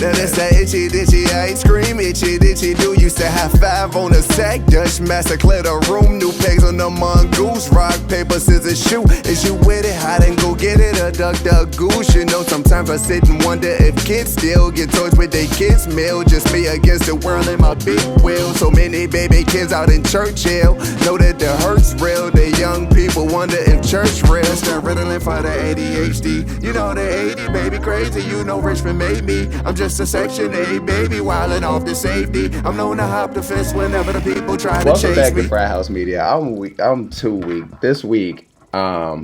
Now that's that itchy ditchy ice cream, itchy ditchy do. Used to have 5 on the sack, Dutch master clear the room. New pegs on the mongoose, rock, paper, scissors, shoot. Is you with it? Hide and go get it, a duck, duck, goose. You know, sometimes I sit and wonder if kids still get toys with their kids' meal. Just me against the world and my big wheel. So many baby kids out in Churchill know that the hurt's real. The young people wonder if church real. Start riddling for the ADHD. You know the 80, baby, crazy. You know Richmond made me. I'm just a Section 8 baby, wildin' off the safety. I'm known to hop the fence whenever the people try to chase me. Welcome back to Frat House Media. I'm weak. I'm too weak. This week, I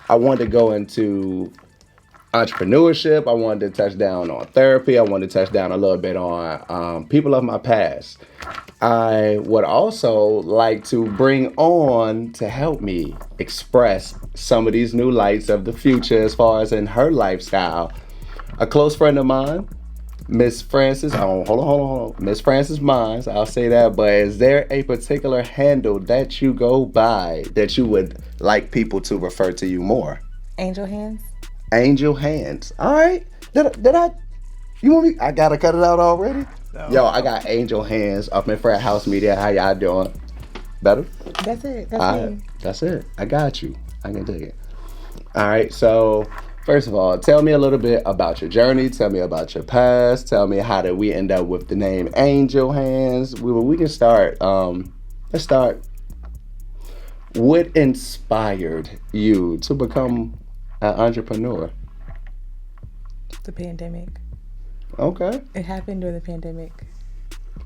wanted to go into entrepreneurship. I wanted to touch down on therapy. I wanted to touch down a little bit on people of my past. I would also like to bring on to help me express some of these new lights of the future as far as in her lifestyle. A close friend of mine, Miss Frances, hold on. Miss Frances Mines, I'll say that, but is there a particular handle that you go by that you would like people to refer to you more? Angel Hands. Angel Hands. All right. Did I? You want me? I gotta cut it out already? No. Yo, I got Angel Hands up in Frat House Media. How y'all doing? Better? That's it. That's me. That's it. I got you. I can dig it. All right. So, first of all, tell me a little bit about your journey. Tell me about your past. Tell me how did we end up with the name Angel Hands. We can start. Let's start. What inspired you to become an entrepreneur? The pandemic. Okay. It happened during the pandemic.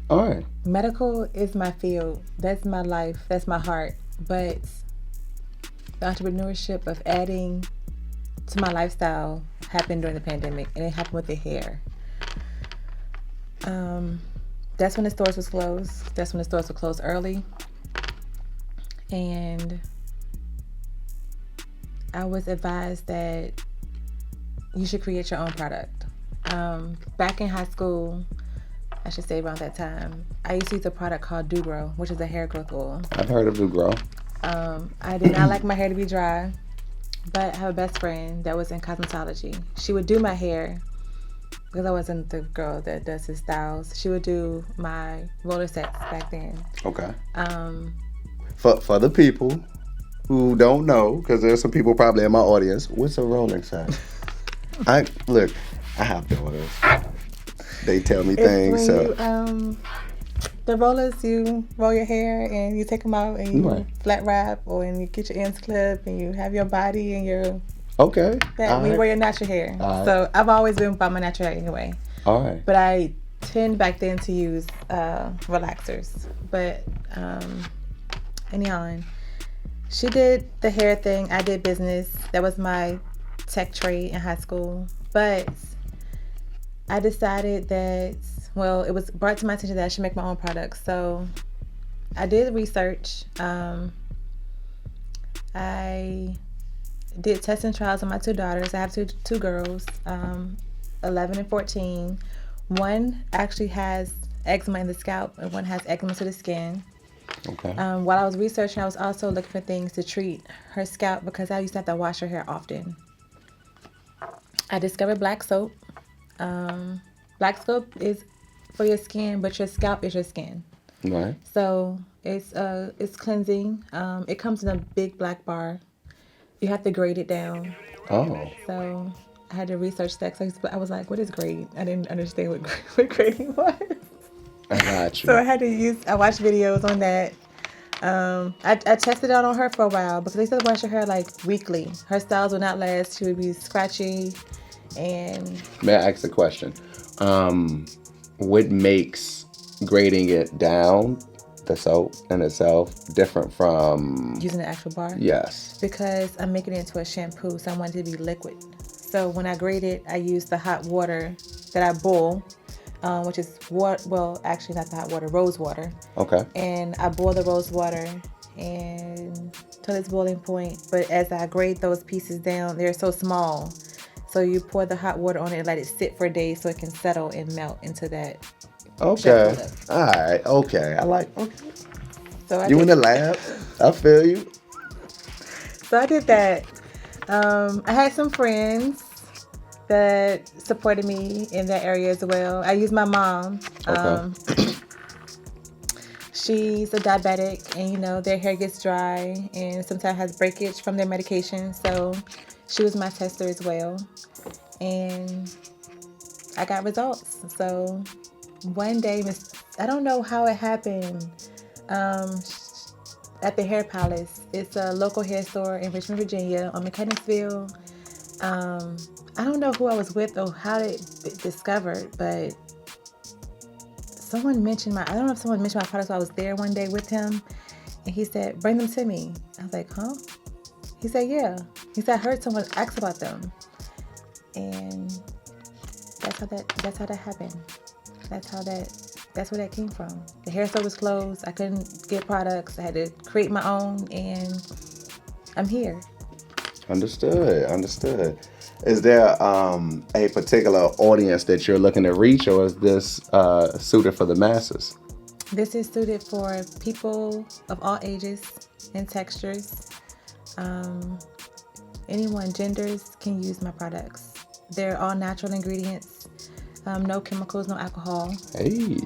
All right. Medical is my field. That's my life. That's my heart. But the entrepreneurship of adding to my lifestyle happened during the pandemic, and it happened with the hair. That's when the stores was closed. That's when the stores were closed early. And I was advised that you should create your own product. Back in high school, I should say around that time, I used to use a product called Do-Grow, which is a hair growth oil. I've heard of Do-Grow. I did not like my hair to be dry, but I have a best friend that was in cosmetology. She would do my hair, because I wasn't the girl that does his styles. She would do my roller sets back then. Okay. For the people who don't know, because there's some people probably in my audience, what's a rolling set? I have daughters. They tell me things. So the rollers, you roll your hair and you take them out and you flat wrap, or and you get your ends clipped and you have your body and your you wear your natural hair. So I've always been by my natural hair anyway. All right. But I tend back then to use relaxers. But anyhow, she did the hair thing. I did business. That was my tech trade in high school. But I decided that, well, it was brought to my attention that I should make my own products. So I did research. I did tests and trials on my 2 daughters. I have two girls, 11 and 14. One actually has eczema in the scalp, and one has eczema to the skin. Okay. While I was researching, I was also looking for things to treat her scalp, because I used to have to wash her hair often. I discovered black soap. Black soap is for your skin, but your scalp is your skin. Right. So it's cleansing. It comes in a big black bar. You have to grade it down. Oh. So I had to research that. So I was like, what is grade? I didn't understand what grading was. I got you. So I watched videos on that. I tested out on her for a while, because they said wash your hair like weekly. Her styles would not last. She would be scratchy. And may I ask a question? What makes grading it down, the soap in itself, different from using the actual bar? Yes. Because I'm making it into a shampoo, so I want it to be liquid. So when I grade it, I use the hot water that I boil, which is actually not the hot water, rose water. Okay. And I boil the rose water and till its boiling point. But as I grade those pieces down, they're so small. So you pour the hot water on it and let it sit for days so it can settle and melt into that. Okay. All right. Okay. Okay. So you in the lab? I feel you. So I did that. I had some friends that supported me in that area as well. I use my mom. Okay. She's a diabetic, and you know their hair gets dry and sometimes has breakage from their medication. So she was my tester as well, and I got results. So one day, I don't know how it happened. At the Hair Palace, it's a local hair store in Richmond, Virginia, on Mechanicsville. I don't know who I was with or how it discovered, but someone mentioned I don't know if someone mentioned my product, so I was there one day with him, and he said, bring them to me. I was like, huh? He said, yeah. He said, I heard someone ask about them. And that's how that happened. That's where that came from. The hair store was closed. I couldn't get products. I had to create my own, and I'm here. Understood. Is there a particular audience that you're looking to reach, or is this suited for the masses? This is suited for people of all ages and textures. Anyone, genders can use my products. They're all natural ingredients. No chemicals, no alcohol. Hey.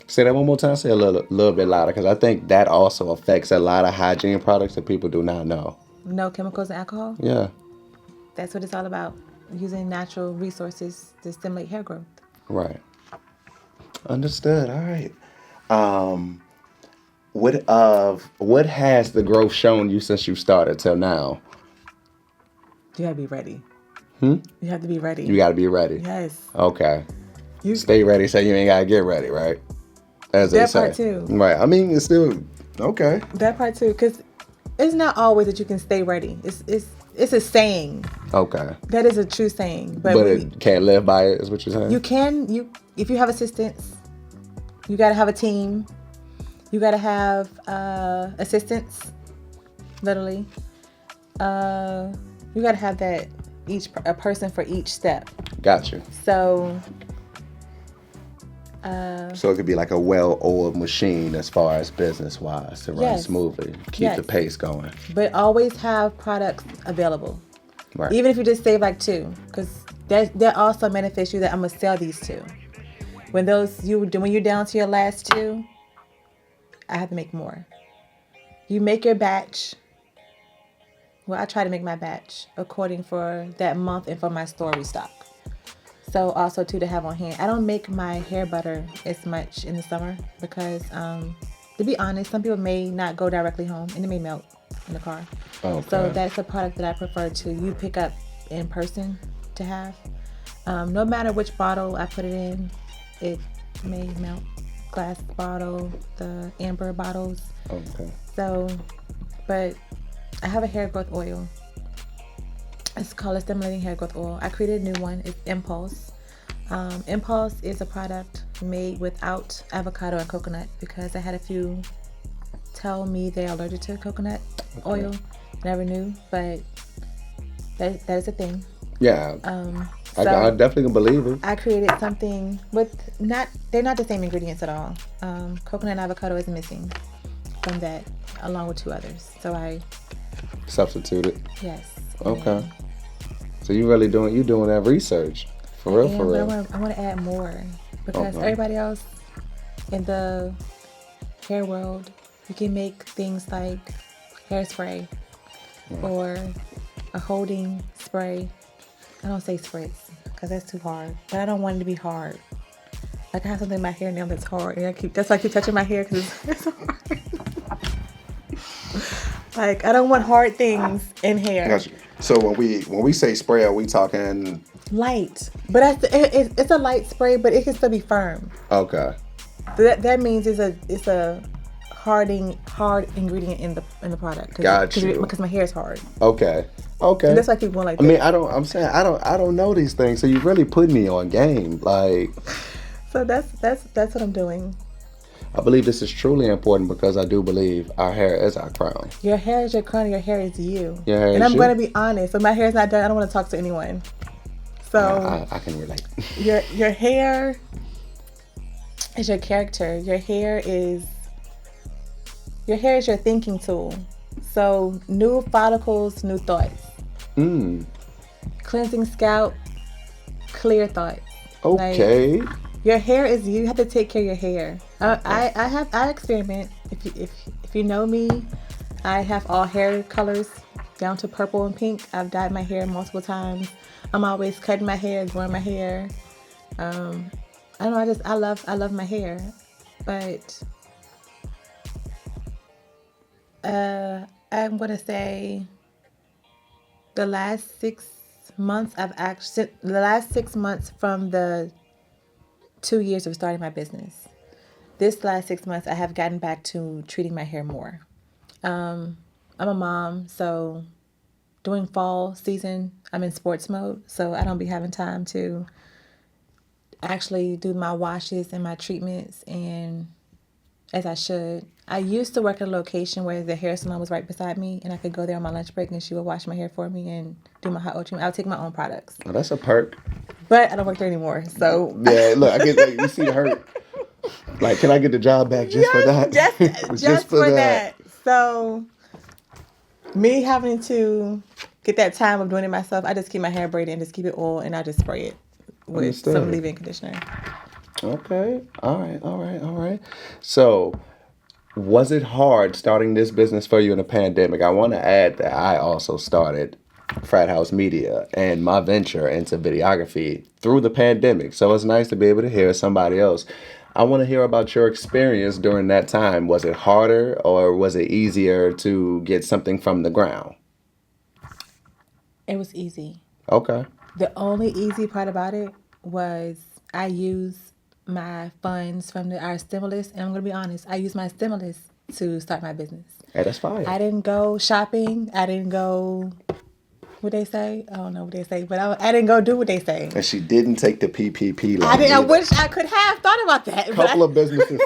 Say that one more time. Say a little bit louder, because I think that also affects a lot of hygiene products that people do not know. No chemicals and alcohol? Yeah. That's what it's all about. Using natural resources to stimulate hair growth. Right. Understood. All right. What has the growth shown you since you started till now? You gotta be ready. You have to be ready. You gotta be ready. Yes. Okay. You stay ready, so you ain't gotta get ready, right? As they say. That part too. Right. I mean, it's still okay. That part too, because it's not always that you can stay ready. It's a saying. Okay. That is a true saying. But it can't live by it, is what you're saying? You can. If you have assistants, you gotta have a team. You gotta have assistants, literally. You gotta have that. A person for each step. Gotcha. So it could be like a well-oiled machine as far as business-wise to run smoothly, keep the pace going. But always have products available. Right. Even if you just save like 2, because that also benefits you that I'm gonna sell these 2. When you're down to your last 2, I have to make more. You make your batch. Well, I try to make my batch according for that month and for my store restock. So also too to have on hand. I don't make my hair butter as much in the summer because, to be honest, some people may not go directly home and it may melt in the car. Okay. So that's a product that I prefer to you pick up in person to have. No matter which bottle I put it in, it may melt. Glass bottle, the amber bottles. Okay. So, but I have a hair growth oil. It's called a stimulating hair growth oil. I created a new one. It's Impulse. Impulse is a product made without avocado and coconut because I had a few tell me they're allergic to coconut oil. Never knew, but that is a thing. Yeah. So I definitely can believe it. I created something they're not the same ingredients at all. Coconut and avocado is missing from that, along with 2 others. So I substituted. Yes. Okay. So you really doing that research for real? But I want to add more because everybody else in the hair world, you can make things like hairspray or a holding spray. I don't say spritz because that's too hard, but I don't want it to be hard. Like I have something in my hair now that's hard, and that's why I keep touching my hair because it's so hard. Like I don't want hard things in hair. Gotcha. So when we say spray, are we talking light? But it's a light spray, but it can still be firm. Okay. That means it's a hard ingredient in the product. Because my hair is hard. Okay. And that's why I keep going like that. I mean, I don't know these things, so you really put me on game, like. So that's what I'm doing. I believe this is truly important because I do believe our hair is our crown. Your hair is your crown, and your hair is you. Your hair is and I'm you. going to be honest. If my hair is not done, I don't want to talk to anyone. So I can relate. Your hair is your character. Your hair is your thinking tool. So new follicles, new thoughts. cleansing scalp, clear thoughts. Okay. Like, your hair is you have to take care of your hair. I experiment. If you know me, I have all hair colors down to purple and pink. I've dyed my hair multiple times. I'm always cutting my hair, growing my hair. I don't know. I love my hair, but I'm gonna say the last 6 months the last 6 months from the 2 years of starting my business. This last 6 months, I have gotten back to treating my hair more. I'm a mom, so during fall season, I'm in sports mode, so I don't be having time to actually do my washes and my treatments and as I should. I used to work at a location where the hair salon was right beside me, and I could go there on my lunch break, and she would wash my hair for me and do my hot oil treatment. I would take my own products. Oh, that's a perk. But I don't work there anymore, so... Yeah, look, I get that. You see her. Like, can I get the job back just for that? Just for that. So, me having to get that time of doing it myself, I just keep my hair braided and just keep it oil, and I just spray it with some leave-in conditioner. Okay. All right. So, was it hard starting this business for you in a pandemic? I want to add that I also started Frat House Media and my venture into videography through the pandemic. So it's nice to be able to hear somebody else. I want to hear about your experience during that time. Was it harder or was it easier to get something from the ground? It was easy. Okay. The only easy part about it was I used my funds from our stimulus, and I'm going to be honest, I used my stimulus to start my business. Hey, that's fine. I didn't go shopping. I didn't go, what they say? I don't know what they say, but I didn't go do what they say. And she didn't take the PPP loan. I wish I could have thought about that. A couple of businesses.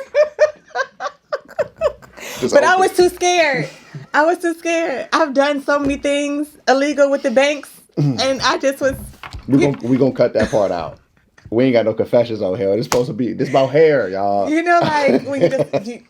But I was too scared. I've done so many things illegal with the banks, and I just was... We're gonna cut that part out. We ain't got no confessions on here. This about hair, y'all. You know, like when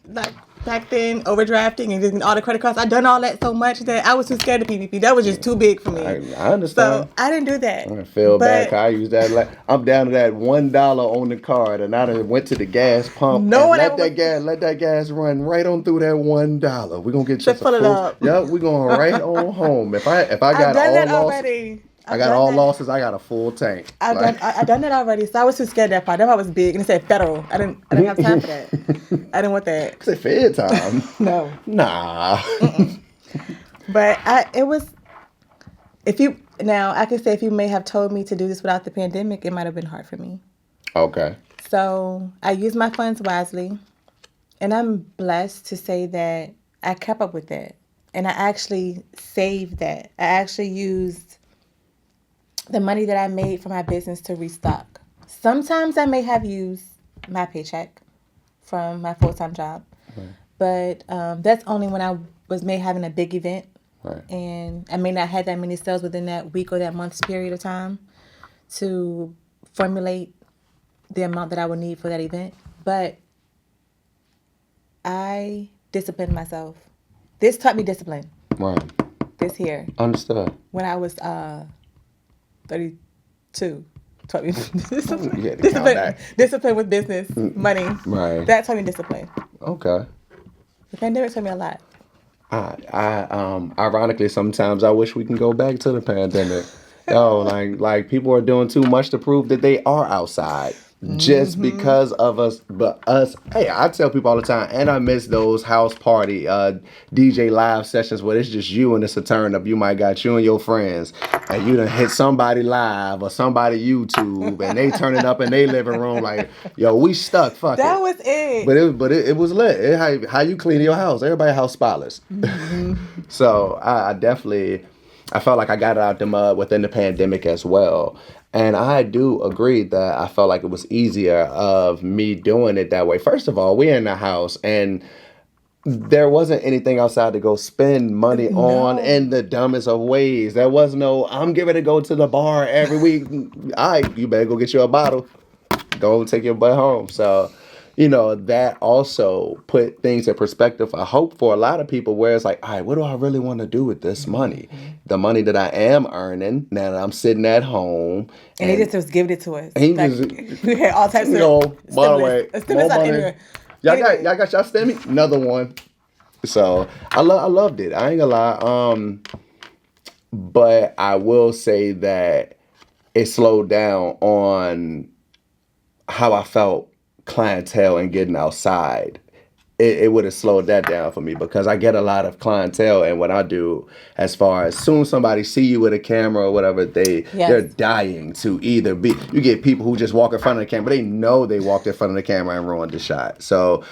like back then, overdrafting and just all the credit cards. I done all that so much that I was too scared of PPP. That was just too big for me. I understand. So I didn't do that. I feel bad 'cause I use that. I'm down to that $1 on the card, and I done went to the gas pump. Let that gas run right on through that $1. We gonna get you fill it up. Yep, we going right on home. If I got I've done all that losses, already. I got all losses. I got a full tank. I've done that already, so I was too scared of that part. That part was big, and it said federal. I didn't have time for that. I didn't want that. It's Fed time. No. Nah. But it was. I could say if you may have told me to do this without the pandemic, it might have been hard for me. Okay. So I used my funds wisely, and I'm blessed to say that I kept up with that, and I actually saved that. I actually used the money that I made from my business to restock. Sometimes I may have used my paycheck from my full-time job, but that's only when I was having a big event, and I may not have that many sales within that week or that month's period of time to formulate the amount that I would need for that event. But I disciplined myself. This taught me discipline. Right. This here. Understood. When I was 32, taught me discipline with business, money. Right. That taught me discipline. Okay. The pandemic taught me a lot. Ironically, sometimes I wish we can go back to the pandemic. Like people are doing too much to prove that they are outside. Just because of us, hey, I tell people all the time, and I miss those house party DJ live sessions where it's just you and it's a turn up. You might got you and your friends, and you done hit somebody live or somebody YouTube, and they turn it up in their living room like, yo, we stuck, fuck that was it. But it was lit. How you clean your house? Everybody house spotless. So I felt like I got it out the mud within the pandemic as well. And I do agree that I felt like it was easier of me doing it that way. First of all, we're in the house and there wasn't anything outside to go spend money on in the dumbest of ways. There was no, I'm giving to go to the bar every week. All right, you better go get you a bottle. Go take your butt home. So, that also put things in perspective. I hope for a lot of people where it's like, all right, what do I really want to do with this money? The money that I am earning now that I'm sitting at home. And they just giving it to us. He Like, just, we had all types of by the way, a stimulus more out money. anywhere. Y'all got y'all stimmy? Another one. So I loved it. I ain't gonna lie. But I will say that it slowed down on how I felt clientele and getting outside. It would have slowed that down for me because I get a lot of clientele, and what I do as far as soon as somebody see you with a camera or whatever, they're dying to either be. You get people who just walk in front of the camera, they know they walked in front of the camera and ruined the shot. So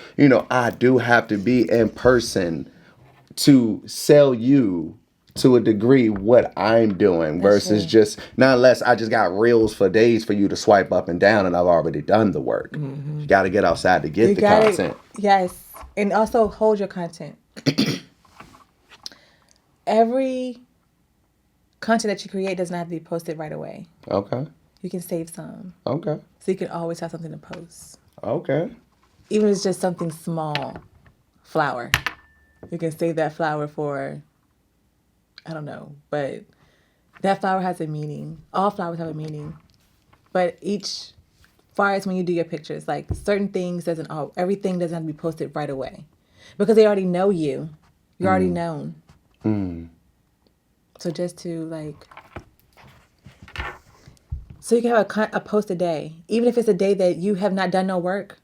I do have to be in person to sell you to a degree what I'm doing versus just not unless I just got reels for days for you to swipe up and down and I've already done the work. You got to get outside to get the content. Yes. And also hold your content. Every content that you create does not have to be posted right away. Okay. You can save some. Okay. So you can always have something to post. Okay. Even if it's just something small. Flower. You can save that flower for, I don't know, but that flower has a meaning. All flowers have a meaning. But far as when you do your pictures, like certain things everything doesn't have to be posted right away. Because they already know you. You're already known. So just to so you can have a post a day. Even if it's a day that you have not done no work.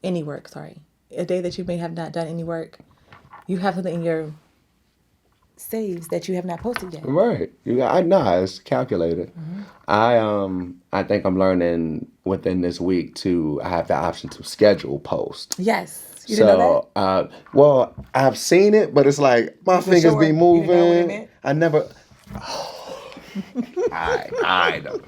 Any work, sorry. A day that you may have not done any work. You have something in your saves that you have not posted yet. Right. It's calculated. I think I'm learning within this week I have the option to schedule post. Yes. You didn't know that? Well, I've seen it, but it's like my fingers be moving. You didn't know what it meant? I never. I know.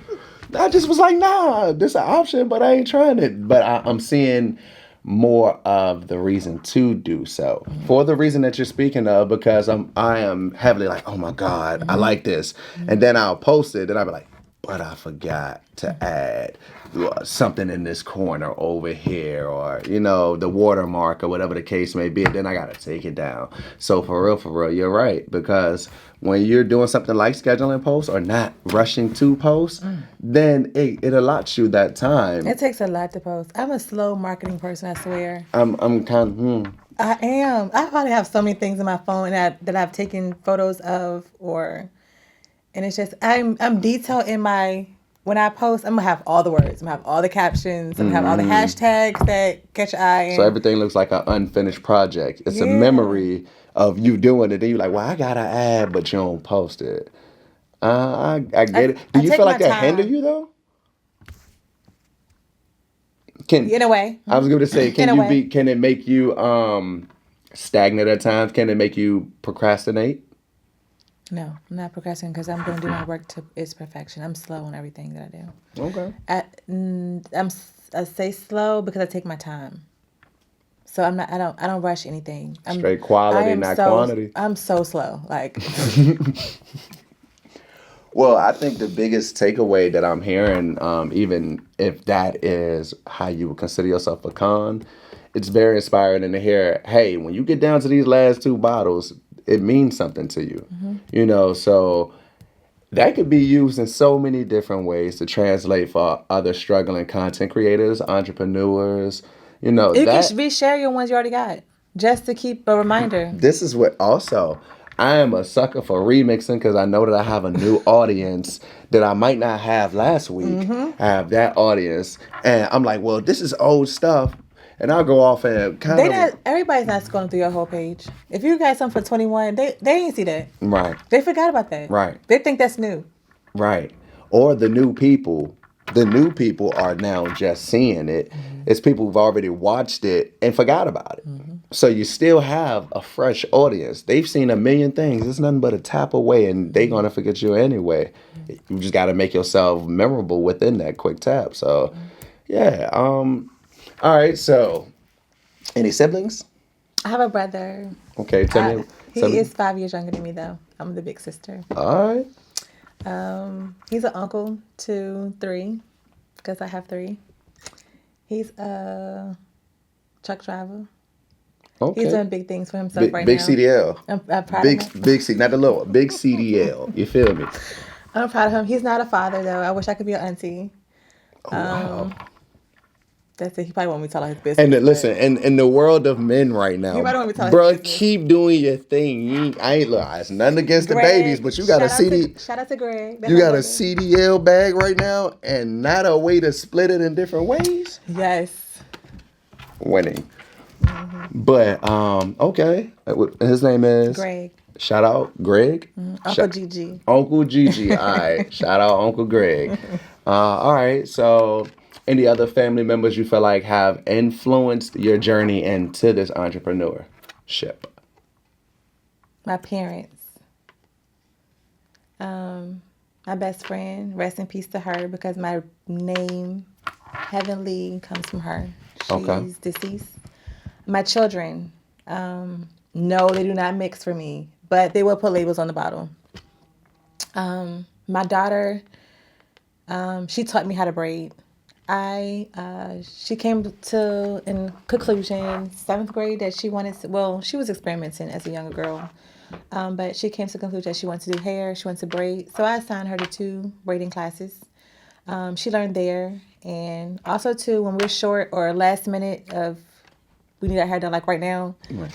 I just was like, nah, this is an option, but I ain't trying it. But I'm seeing more of the reason to do so for the reason that you're speaking of, because I am heavily like, oh my God, I like this. And then I'll post it and I'll be like, but I forgot to add something in this corner over here, or the watermark or whatever the case may be. Then I gotta take it down. So for real, you're right, because when you're doing something like scheduling posts or not rushing to post, then it allots you that time. It takes a lot to post. I'm a slow marketing person, I swear. I'm kind of I am. I probably have so many things in my phone that I've taken photos of, and it's just I'm detailed in when I post. I'm gonna have all the words. I'm gonna have all the captions. I'm gonna have all the hashtags that catch your eye. So everything looks like an unfinished project. It's a memory of you doing it. Then you're like, well, I gotta add, but you don't post it. I get it. Do you feel like that hinder you though? In a way. I was going to say, can it make you stagnant at times? Can it make you procrastinate? No, I'm not procrastinating because I'm going to do my work to its perfection. I'm slow on everything that I do. Okay. I say slow because I take my time. So I don't rush anything. Straight quality, not quantity. I'm so slow. Well, I think the biggest takeaway that I'm hearing, even if that is how you would consider yourself a con, it's very inspiring to hear, hey, when you get down to these last 2 bottles, it means something to you. So that could be used in so many different ways to translate for other struggling content creators, entrepreneurs. You can reshare your ones you already got just to keep a reminder. This is what also... I am a sucker for remixing because I know that I have a new audience that I might not have last week. I have that audience. And I'm like, well, this is old stuff. And I'll go off and everybody's not scrolling through your whole page. If you got something for 21, they ain't see that. Right. They forgot about that. Right. They think that's new. Right. Or the new people. The new people are now just seeing it. It's people who've already watched it and forgot about it. So you still have a fresh audience. They've seen a million things. It's nothing but a tap away, and they're going to forget you anyway. You just got to make yourself memorable within that quick tap. So, yeah. All right. So, any siblings? I have a brother. Okay. Tell me. He is 5 years younger than me, though. I'm the big sister. All right. He's an uncle to 3, because I have 3. He's truck driver. Okay. He's doing big things for himself Big, right big now. CDL. I'm proud Big, of him. big C, not the little, big CDL. You feel me? I'm proud of him. He's not a father though. I wish I could be an auntie. Oh, wow. That's it. He probably won't me tell his business. And but listen, in the world of men right now, He might want me to tell his bro, business. keep doing your thing. I ain't look. It's nothing against the babies, but you got a CD. Shout out to Greg. That's You my got a brother. CDL bag right now, and not a way to split it in different ways. Yes. Winning. But okay. His name is Greg. Shout out Greg. Uncle Gigi. Uncle Gigi. All right. Shout out Uncle Greg. All right. So, any other family members you feel like have influenced your journey into this entrepreneurship? My parents. My best friend. Rest in peace to her because my name, Heavenly, comes from her. She's Okay. deceased. My children. No, they do not mix for me, but they will put labels on the bottle. My daughter, she taught me how to braid. She came to in conclusion 7th grade that she wanted to, well, she was experimenting as a younger girl, but she came to the conclusion that she wanted to do hair, she wanted to braid. So I assigned her to 2 braiding classes. She learned there, and also too when we're short or last minute of we need our hair done like right now. Right.